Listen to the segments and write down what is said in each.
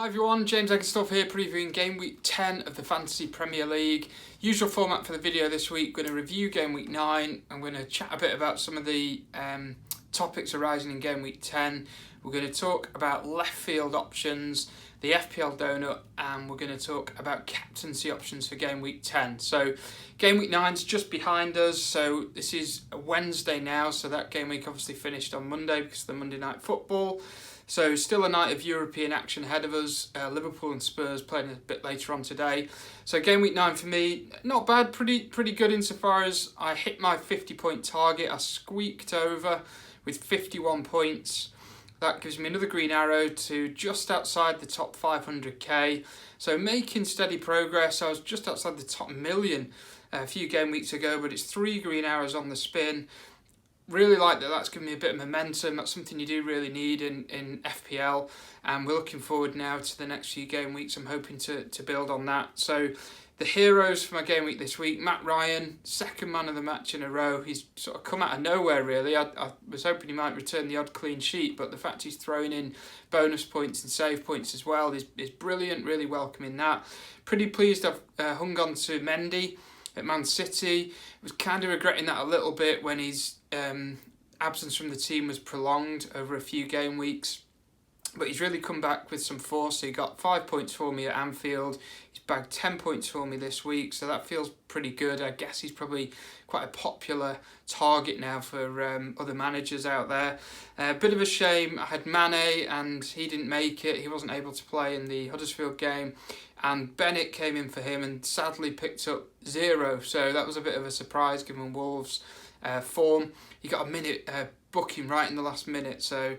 Hi everyone, James Egersdorff here previewing game week 10 of the Fantasy Premier League. Usual format for the video this week, we're going to review game week 9. I'm going to chat a bit about some of the topics arising in game week 10. We're going to talk about left field options, the FPL doughnut, and we're going to talk about captaincy options for game week 10. So game week 9 is just behind us, so this is a Wednesday now, so that game week obviously finished on Monday because of the Monday night football. So still a night of European action ahead of us. Liverpool and Spurs playing a bit later on today. So game week 9 for me, not bad, pretty good insofar as I hit my 50-point target. I squeaked over with 51 points. That gives me another green arrow to just outside the top 500k. So making steady progress. I was just outside the top million a few game weeks ago, but it's 3 green arrows on the spin. Really like that. That's given me a bit of momentum. That's something you do really need in FPL, and we're looking forward now to the next few game weeks. I'm hoping to build on that. So the heroes for my game week this week: Matt Ryan, second man of the match in a row. He's sort of come out of nowhere really. I was hoping he might return the odd clean sheet, but the fact he's throwing in bonus points and save points as well is brilliant. Really welcoming that. Pretty pleased I've hung on to Mendy at Man City. Was kind of regretting that a little bit when his absence from the team was prolonged over a few game weeks. But he's really come back with some force. He got 5 points for me at Anfield. He's bagged 10 points for me this week, so that feels pretty good. I guess he's probably quite a popular target now for other managers out there. A bit of a shame, I had Mane and he didn't make it. He wasn't able to play in the Huddersfield game. And Bennett came in for him and sadly picked up 0. So that was a bit of a surprise given Wolves' form. He got a minute booking right in the last minute, so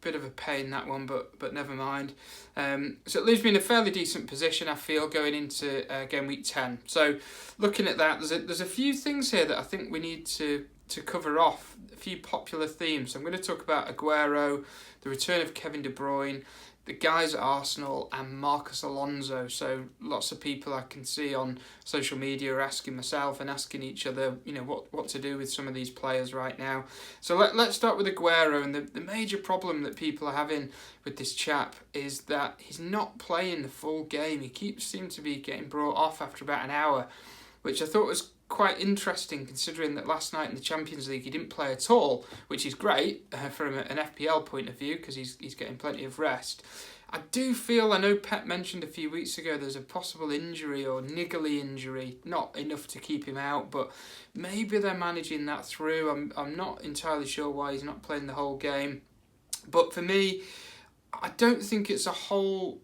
bit of a pain that one, but never mind. So it leaves me in a fairly decent position, I feel, going into game week 10. So looking at that, there's a few things here that I think we need to cover off, a few popular themes. So I'm going to talk about Aguero, the return of Kevin De Bruyne, the guys at Arsenal, and Marcus Alonso. So lots of people I can see on social media are asking myself and asking each other, you know, what to do with some of these players right now. So let's start with Aguero. And the major problem that people are having with this chap is that he's not playing the full game. He seems to be getting brought off after about an hour, which I thought was quite interesting considering that last night in the Champions League he didn't play at all, which is great from an FPL point of view because he's getting plenty of rest. I do feel, I know Pep mentioned a few weeks ago there's a possible injury or niggly injury, not enough to keep him out, but maybe they're managing that through. I'm not entirely sure why he's not playing the whole game, but for me, I don't think it's a whole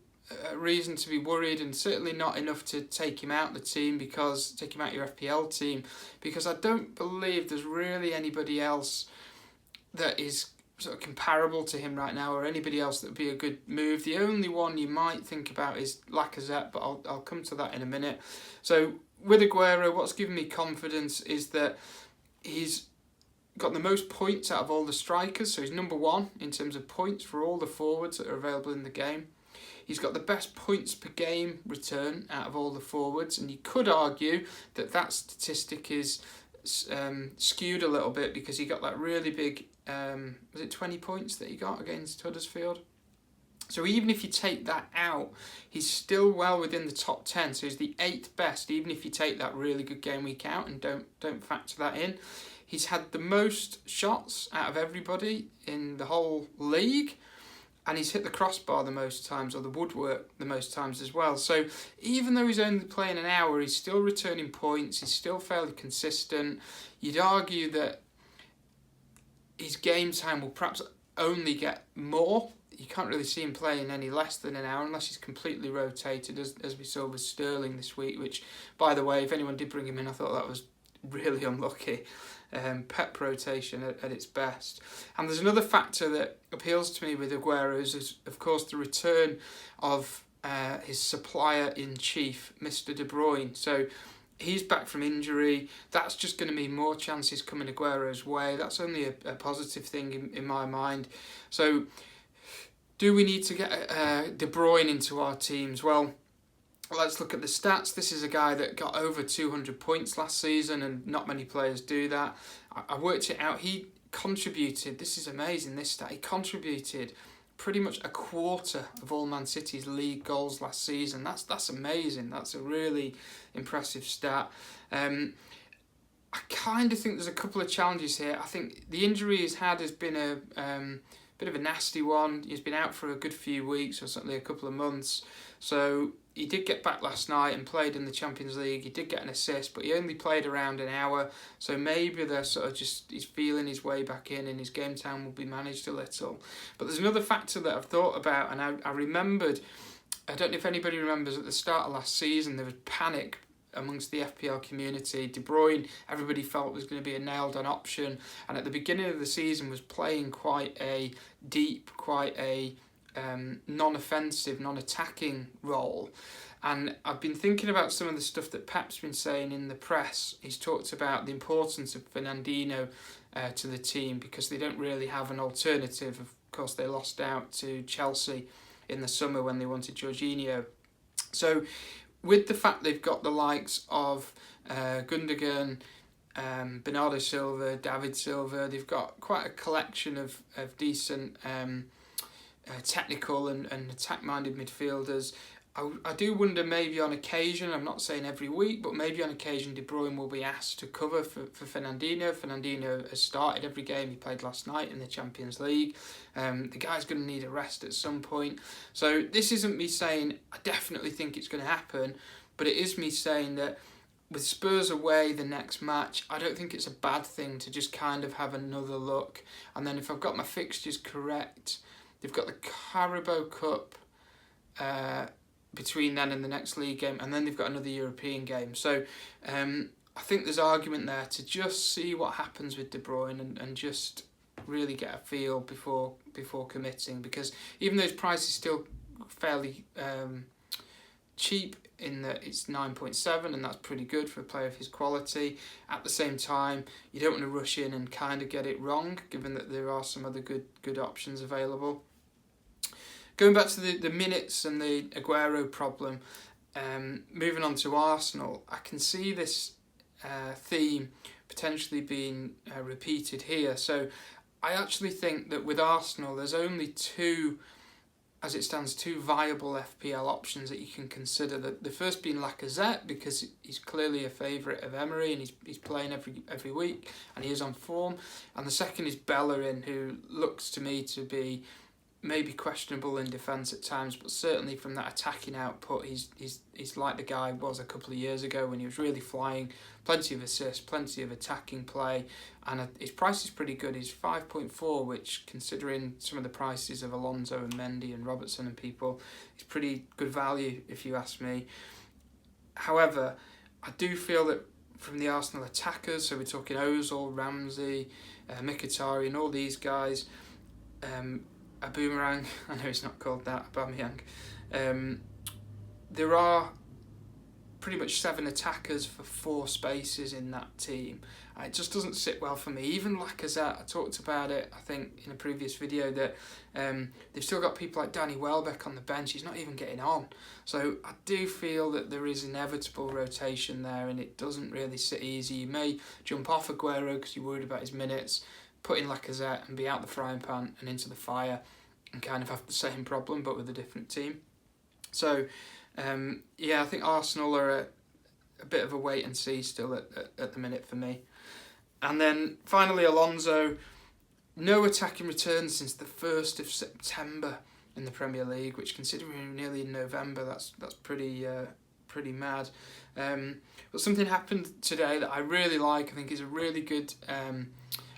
reason to be worried, and certainly not enough to take him out the team, because take him out your FPL team, because I don't believe there's really anybody else that is sort of comparable to him right now, or anybody else that would be a good move. The only one you might think about is Lacazette, but I'll come to that in a minute. So with Aguero, what's given me confidence is that he's got the most points out of all the strikers, so he's number 1 in terms of points for all the forwards that are available in the game. He's got the best points per game return out of all the forwards, and you could argue that statistic is skewed a little bit because he got that really big, was it 20 points that he got against Huddersfield? So even if you take that out, he's still well within the top 10, so he's the 8th best, even if you take that really good game week out and don't factor that in. He's had the most shots out of everybody in the whole league, and he's hit the crossbar the most times, or the woodwork the most times as well. So even though he's only playing an hour, he's still returning points, he's still fairly consistent. You'd argue that his game time will perhaps only get more. You can't really see him playing any less than an hour unless he's completely rotated, as we saw with Sterling this week, which, by the way, if anyone did bring him in, I thought that was really unlucky. Pep rotation at its best. And there's another factor that appeals to me with Aguero is of course the return of his supplier-in-chief, Mr. De Bruyne. So he's back from injury. That's just going to mean more chances coming Aguero's way. That's only a positive thing in my mind. So do we need to get De Bruyne into our teams? Well, let's look at the stats. This is a guy that got over 200 points last season, and not many players do that. I worked it out. He contributed, this is amazing, this stat, he contributed pretty much a quarter of all Man City's league goals last season. That's amazing. That's a really impressive stat. I kind of think there's a couple of challenges here. I think the injury he's had has been a bit of a nasty one. He's been out for a good few weeks, or certainly a couple of months. So he did get back last night and played in the Champions League. He did get an assist, but he only played around an hour. So maybe they're sort of he's feeling his way back in, and his game time will be managed a little. But there's another factor that I've thought about, and I remembered, I don't know if anybody remembers, at the start of last season there was panic amongst the FPL community. De Bruyne, everybody felt was going to be a nailed-on option, and at the beginning of the season was playing quite a deep, quite a non-offensive, non-attacking role. And I've been thinking about some of the stuff that Pep's been saying in the press. He's talked about the importance of Fernandinho to the team because they don't really have an alternative. Of course, they lost out to Chelsea in the summer when they wanted Jorginho. So with the fact they've got the likes of Gundogan, Bernardo Silva, David Silva, they've got quite a collection of decent technical and attack-minded midfielders. I do wonder, maybe on occasion, I'm not saying every week, but maybe on occasion De Bruyne will be asked to cover for Fernandinho. Fernandinho has started every game. He played last night in the Champions League. The guy's going to need a rest at some point. So this isn't me saying I definitely think it's going to happen, but it is me saying that with Spurs away the next match, I don't think it's a bad thing to just kind of have another look. And then if I've got my fixtures correct, they've got the Carabao Cup between then and the next league game, and then they've got another European game. So I think there's argument there to just see what happens with De Bruyne and just really get a feel before committing, because even though his price is still fairly cheap in that it's 9.7, and that's pretty good for a player of his quality, at the same time you don't want to rush in and kind of get it wrong, given that there are some other good options available. Going back to the minutes and the Aguero problem, moving on to Arsenal, I can see this theme potentially being repeated here. So I actually think that with Arsenal, there's only two viable FPL options that you can consider. The first being Lacazette, because he's clearly a favourite of Emery and he's playing every week and he is on form. And the second is Bellerin, who looks to me to be maybe questionable in defence at times, but certainly from that attacking output, he's like the guy was a couple of years ago when he was really flying. Plenty of assists, plenty of attacking play, and his price is pretty good. He's 5.4, which, considering some of the prices of Alonso and Mendy and Robertson and people, is pretty good value if you ask me. However, I do feel that from the Arsenal attackers, so we're talking Ozil, Ramsey, Mkhitaryan, and all these guys, a boomerang, I know it's not called that, Aubameyang. There are pretty much 7 attackers for 4 spaces in that team. It just doesn't sit well for me. Even Lacazette, I talked about it, I think, in a previous video, that they've still got people like Danny Welbeck on the bench. He's not even getting on. So I do feel that there is inevitable rotation there, and it doesn't really sit easy. You may jump off Aguero because you're worried about his minutes, put in Lacazette and be out the frying pan and into the fire, and kind of have the same problem but with a different team. So I think Arsenal are a bit of a wait and see still at the minute for me. And then finally Alonso, no attacking returns since the 1st of September in the Premier League, which, considering we're nearly in November, that's pretty mad. But something happened today that I really like. I think is a really good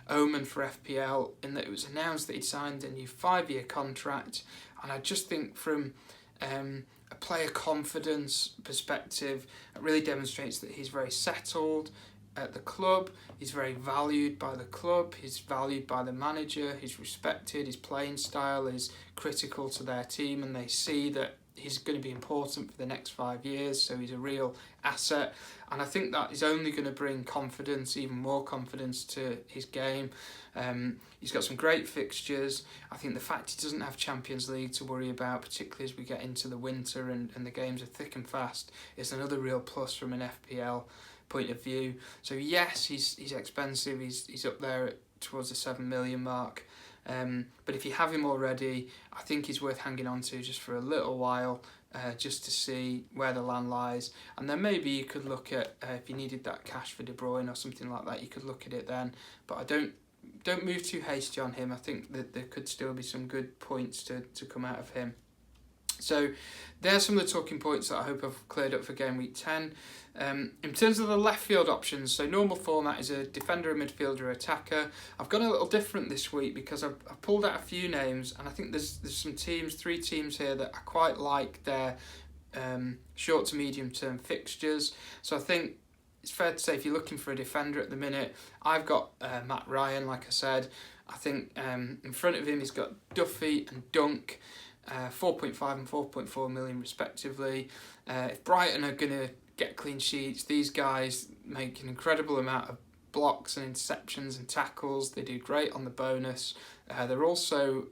omen for FPL, in that it was announced that he'd signed a new 5-year contract, and I just think from a player confidence perspective, it really demonstrates that he's very settled at the club, he's very valued by the club, he's valued by the manager, he's respected, his playing style is critical to their team, and they see that he's going to be important for the next 5 years, so he's a real asset. And I think that is only going to bring confidence, even more confidence to his game. He's got some great fixtures. I think the fact he doesn't have Champions League to worry about, particularly as we get into the winter and the games are thick and fast, is another real plus from an FPL point of view. So yes, he's expensive. He's up there towards the 7 million mark. But if you have him already, I think he's worth hanging on to just for a little while, just to see where the land lies. And then maybe you could look at, if you needed that cash for De Bruyne or something like that, you could look at it then. But I don't move too hasty on him. I think that there could still be some good points to come out of him. So there's some of the talking points that I hope I've cleared up for game week 10. In terms of the left field options, so normal format is a defender, a midfielder, attacker. I've gone a little different this week because I've pulled out a few names, and I think there's some teams, 3 teams here that I quite like their short to medium term fixtures. So I think it's fair to say if you're looking for a defender at the minute, I've got Matt Ryan, like I said. I think in front of him he's got Duffy and Dunk, 4.5 and 4.4 million respectively. If Brighton are going to get clean sheets, these guys make an incredible amount of blocks and interceptions and tackles. They do great on the bonus. They're also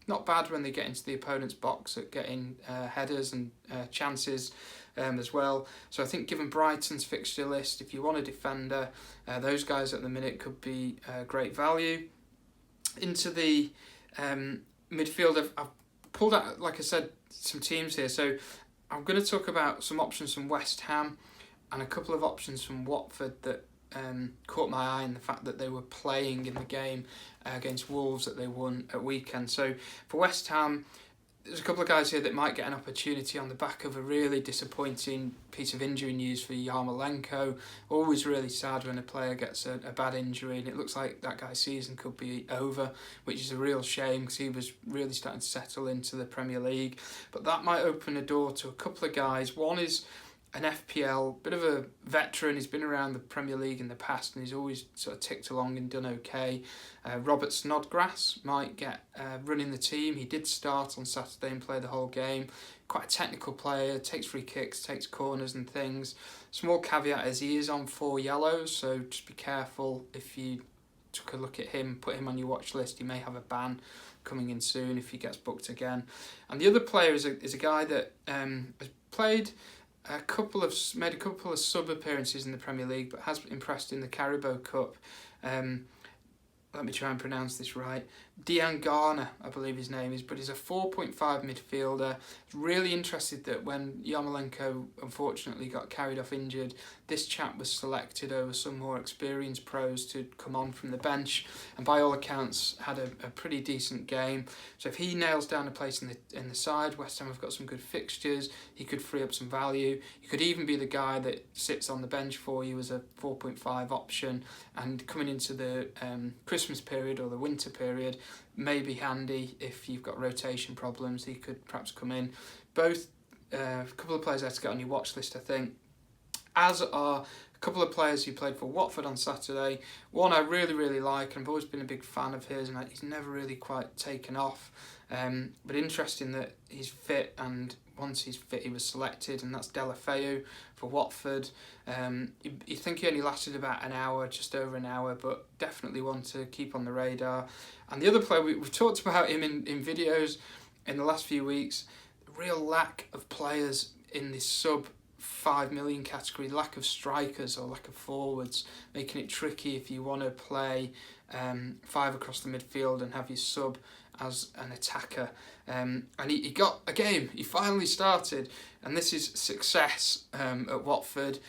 not bad when they get into the opponent's box at getting headers and chances as well. So I think given Brighton's fixture list, if you want a defender, those guys at the minute could be great value. Into the midfield, I've pulled out, like I said, some teams here. So I'm going to talk about some options from West Ham and a couple of options from Watford that caught my eye in the fact that they were playing in the game against Wolves that they won at weekend. So for West Ham, there's a couple of guys here that might get an opportunity on the back of a really disappointing piece of injury news for Yarmolenko. Always really sad when a player gets a bad injury, and it looks like that guy's season could be over, which is a real shame because he was really starting to settle into the Premier League. But that might open a door to a couple of guys. One is an FPL, bit of a veteran. He's been around the Premier League in the past and he's always sort of ticked along and done okay. Robert Snodgrass might get running the team. He did start on Saturday and play the whole game. Quite a technical player, takes free kicks, takes corners and things. Small caveat is he is on 4 yellows, so just be careful if you took a look at him, put him on your watch list. He may have a ban coming in soon if he gets booked again. And the other player is a guy that has played made a couple of sub appearances in the Premier League, but has impressed in the Carabao Cup. Let me try and pronounce this right. Diangana, I believe his name is, but he's a 4.5 midfielder. Really interested that when Yarmolenko unfortunately got carried off injured, this chap was selected over some more experienced pros to come on from the bench, and by all accounts had a pretty decent game. So if he nails down a place in the side, West Ham have got some good fixtures. He could free up some value. He could even be the guy that sits on the bench for you as a 4.5 option, and coming into the Christmas period or the winter period may be handy if you've got rotation problems. He could perhaps come in. Both a couple of players there to get on your watch list, I think, as are a couple of players who played for Watford on Saturday. One I really like, and I've always been a big fan of his, and he's never really quite taken off. But interesting that he's fit, and once he's fit he was selected, and that's Deulofeu for Watford. You think he only lasted about an hour, just over an hour, but definitely one to keep on the radar. And the other player, we've talked about him in videos in the last few weeks, real lack of players in this sub 5 million category, lack of strikers or lack of forwards, making it tricky if you want to play 5 across the midfield and have your sub as an attacker. And he got a game, he finally started, and this is success at Watford.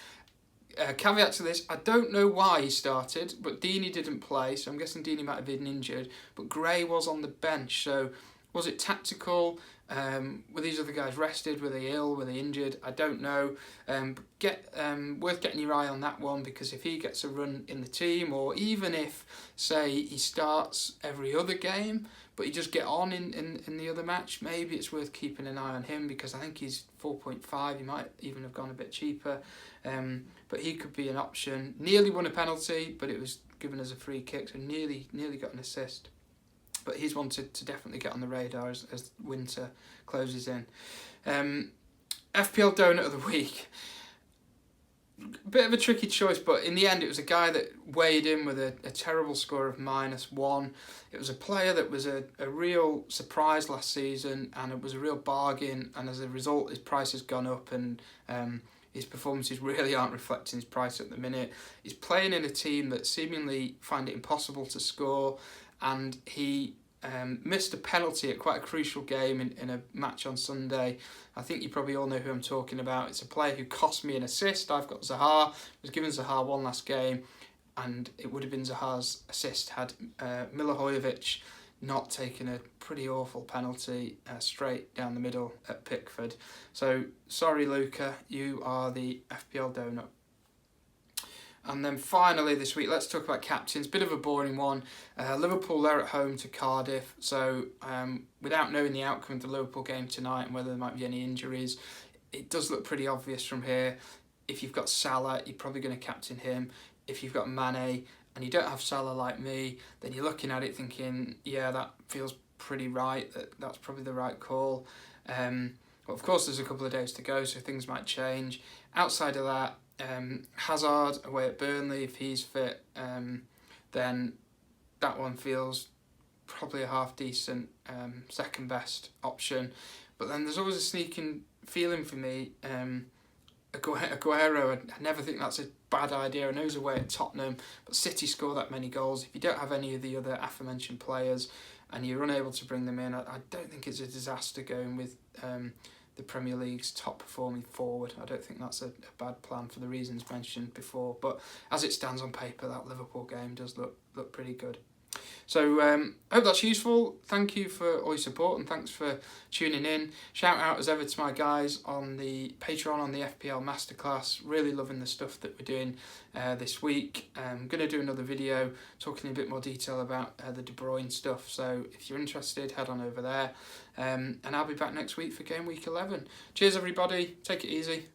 Caveat to this, I don't know why he started, but Deeney didn't play, so I'm guessing Deeney might have been injured, but Gray was on the bench, so was it tactical? Were these other guys rested? Were they ill? Were they injured? I don't know. Worth getting your eye on that one, because if he gets a run in the team, or even if, say, he starts every other game, but he just get on in the other match, maybe it's worth keeping an eye on him, because I think he's 4.5. He might even have gone a bit cheaper. But he could be an option. Nearly won a penalty, but it was given as a free kick, so nearly got an assist. But he's one to definitely get on the radar as winter closes in. FPL Doughnut of the Week. Bit of a tricky choice, but in the end it was a guy that weighed in with a terrible score of -1. It was a player that was a real surprise last season, and it was a real bargain, and as a result his price has gone up, and his performances really aren't reflecting his price at the minute. He's playing in a team that seemingly find it impossible to score, and he missed a penalty at quite a crucial game in a match on Sunday. I think you probably all know who I'm talking about. It's a player who cost me an assist. I've got Zaha. I was given Zaha one last game, and it would have been Zaha's assist had Milivojevic not taken a pretty awful penalty straight down the middle at Pickford. So, sorry Luca, you are the FPL donut. And then finally this week, let's talk about captains. Bit of a boring one. Liverpool, they're at home to Cardiff. So without knowing the outcome of the Liverpool game tonight and whether there might be any injuries, it does look pretty obvious from here. If you've got Salah, you're probably going to captain him. If you've got Mane and you don't have Salah like me, then you're looking at it thinking, yeah, that feels pretty right. That's probably the right call. But of course, there's a couple of days to go, so things might change. Outside of that, Hazard away at Burnley, if he's fit, then that one feels probably a half decent second best option. But then there's always a sneaking feeling for me, Aguero, I never think that's a bad idea. I know he's away at Tottenham, but City score that many goals. If you don't have any of the other aforementioned players and you're unable to bring them in, I don't think it's a disaster going with the Premier League's top performing forward. I don't think that's a bad plan for the reasons mentioned before, but as it stands on paper, that Liverpool game does look pretty good. So I hope that's useful. Thank you for all your support and thanks for tuning in. Shout out as ever to my guys on the Patreon on the FPL Masterclass. Really loving the stuff that we're doing this week. I'm going to do another video talking in a bit more detail about the De Bruyne stuff. So if you're interested, head on over there. And I'll be back next week for game week 11. Cheers everybody. Take it easy.